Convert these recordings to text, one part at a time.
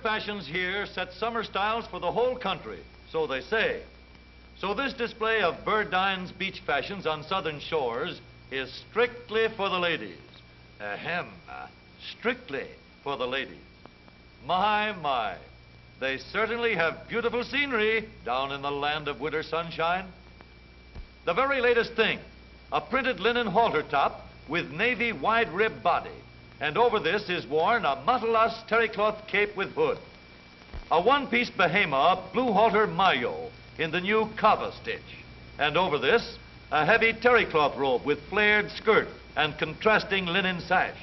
fashions here set summer styles for the whole country, so they say. So this display of Burdine's beach fashions on southern shores is strictly for the ladies. Strictly for the ladies. My. They certainly have beautiful scenery down in the land of winter sunshine. The very latest thing, a printed linen halter top with navy wide rib body. And over this is worn a mottleless terrycloth cape with hood. A one-piece Bahama blue halter maillot in the new Cava stitch. And over this, a heavy terrycloth robe with flared skirt and contrasting linen sash.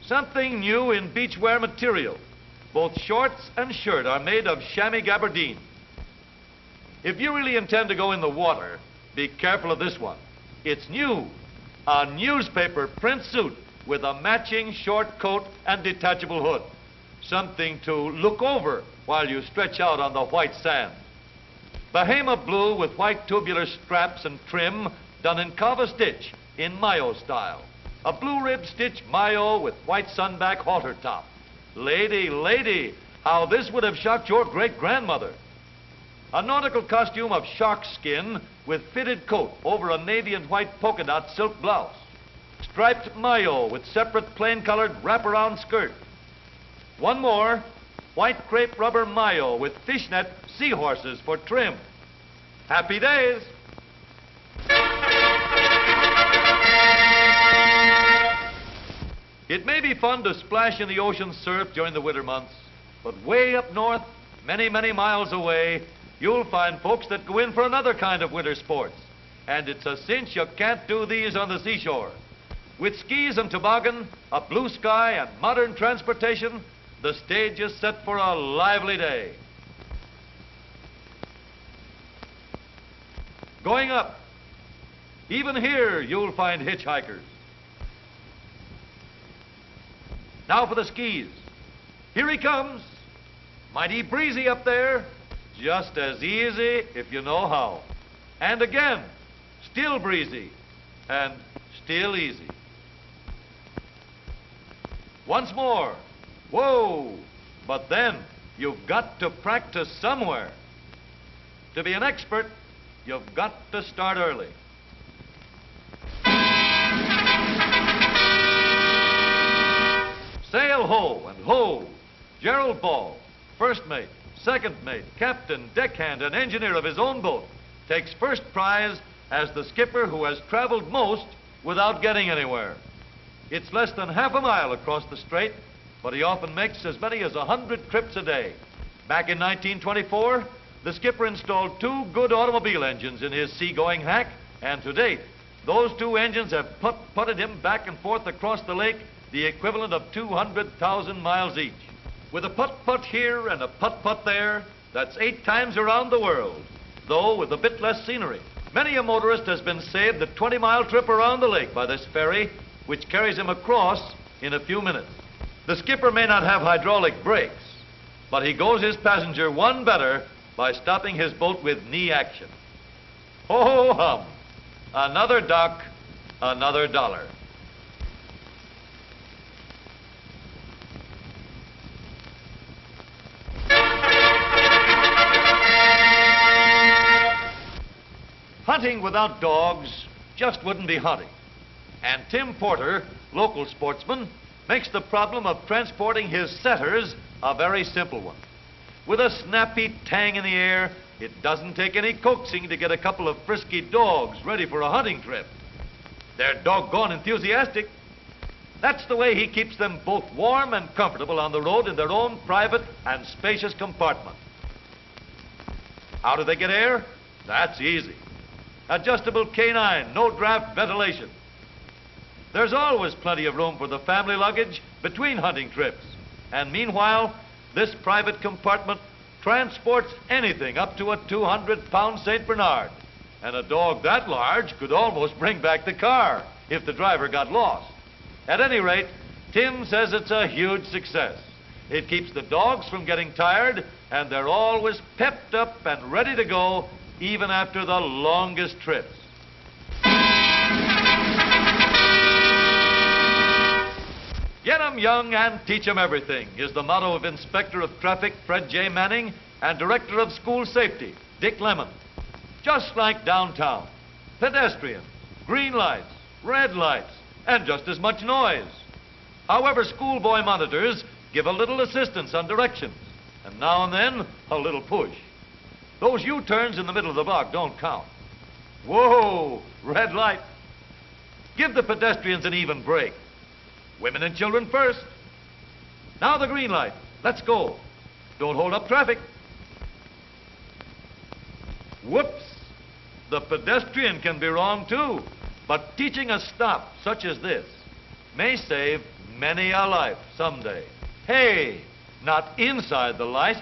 Something new in beachwear material. Both shorts and shirt are made of chamois gabardine. If you really intend to go in the water, be careful of this one. It's new. A newspaper print suit with a matching short coat and detachable hood. Something to look over while you stretch out on the white sand. Bahama blue with white tubular straps and trim done in Cava stitch in maillot style. A blue rib stitch maillot with white sunback halter top. Lady, how this would have shocked your great-grandmother. A nautical costume of shark skin with fitted coat over a navy and white polka dot silk blouse. Striped maillot with separate plain-colored wraparound skirt. One more, white crepe rubber maillot with fishnet seahorses for trim. Happy days! It may be fun to splash in the ocean surf during the winter months, but way up north, many miles away, you'll find folks that go in for another kind of winter sports. And it's a cinch you can't do these on the seashore. With skis and toboggan, a blue sky, and modern transportation, the stage is set for a lively day. Going up, even here you'll find hitchhikers. Now for the skis. Here he comes. Mighty breezy up there. Just as easy if you know how. And again, still breezy and still easy. Once more. Whoa! But then you've got to practice somewhere. To be an expert, you've got to start early. Sail ho and ho. Gerald Ball, first mate, second mate, captain, deckhand, and engineer of his own boat, takes first prize as the skipper who has traveled most without getting anywhere. It's less than half a mile across the strait, but he often makes as many as 100 trips a day. Back in 1924, the skipper installed 2 good automobile engines in his seagoing hack, and to date, those 2 engines have putted him back and forth across the lake the equivalent of 200,000 miles each. With a putt-putt here and a putt-putt there, that's 8 times around the world, though with a bit less scenery. Many a motorist has been saved the 20-mile trip around the lake by this ferry, which carries him across in a few minutes. The skipper may not have hydraulic brakes, but he goes his passenger one better by stopping his boat with knee action. Ho hum! Another dock, another dollar. Hunting without dogs just wouldn't be hunting. And Tim Porter, local sportsman, makes the problem of transporting his setters a very simple one. With a snappy tang in the air, it doesn't take any coaxing to get a couple of frisky dogs ready for a hunting trip. They're doggone enthusiastic. That's the way he keeps them both warm and comfortable on the road in their own private and spacious compartment. How do they get air? That's easy. Adjustable canine, no draft ventilation. There's always plenty of room for the family luggage between hunting trips. And meanwhile, this private compartment transports anything up to a 200-pound St. Bernard. And a dog that large could almost bring back the car if the driver got lost. At any rate, Tim says it's a huge success. It keeps the dogs from getting tired, and they're always pepped up and ready to go even after the longest trips. Get 'em young and teach 'em everything is the motto of Inspector of Traffic Fred J. Manning and Director of School Safety Dick Lemon. Just like downtown, pedestrians, green lights, red lights, and just as much noise. However, schoolboy monitors give a little assistance on directions, and now and then, a little push. Those U-turns in the middle of the block don't count. Whoa, red light. Give the pedestrians an even break. Women and children first. Now the green light. Let's go. Don't hold up traffic. Whoops. The pedestrian can be wrong too, but teaching a stop such as this may save many a life someday. Hey, not inside the light.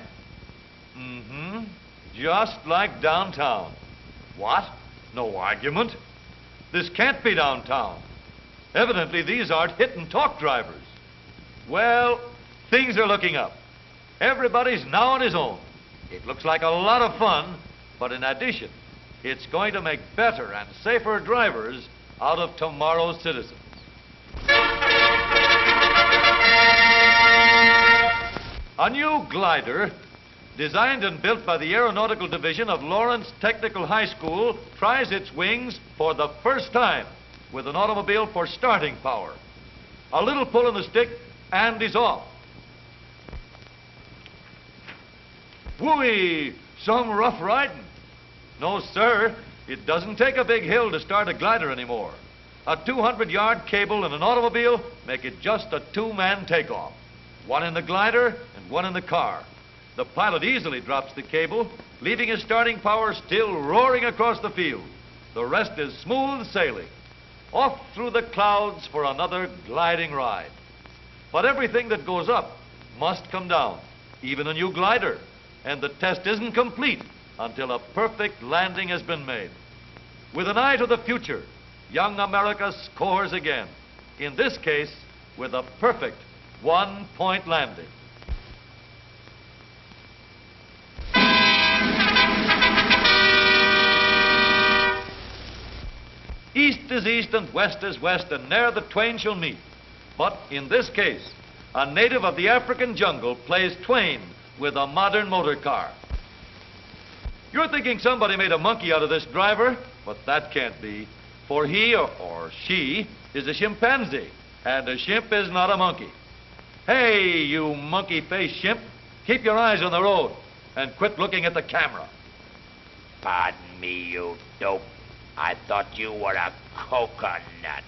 Just like downtown. What? No argument? This can't be downtown. Evidently, these aren't hit-and-talk drivers. Well, things are looking up. Everybody's now on his own. It looks like a lot of fun, but in addition, it's going to make better and safer drivers out of tomorrow's citizens. A new glider, designed and built by the Aeronautical Division of Lawrence Technical High School, tries its wings for the first time with an automobile for starting power. A little pull on the stick, and he's off. Whooey! Some rough riding. No, sir, it doesn't take a big hill to start a glider anymore. A 200-yard cable and an automobile make it just a two-man takeoff. One in the glider and one in the car. The pilot easily drops the cable, leaving his starting power still roaring across the field. The rest is smooth sailing. Off through the clouds for another gliding ride. But everything that goes up must come down, even a new glider. And the test isn't complete until a perfect landing has been made. With an eye to the future, young America scores again. In this case, with a perfect one-point landing. East is east and west is west, and ne'er the twain shall meet. But in this case, a native of the African jungle plays twain with a modern motor car. You're thinking somebody made a monkey out of this driver, but that can't be, for he or she is a chimpanzee, and a chimp is not a monkey. Hey, you monkey-faced chimp, keep your eyes on the road and quit looking at the camera. Pardon me, you dope. I thought you were a coconut.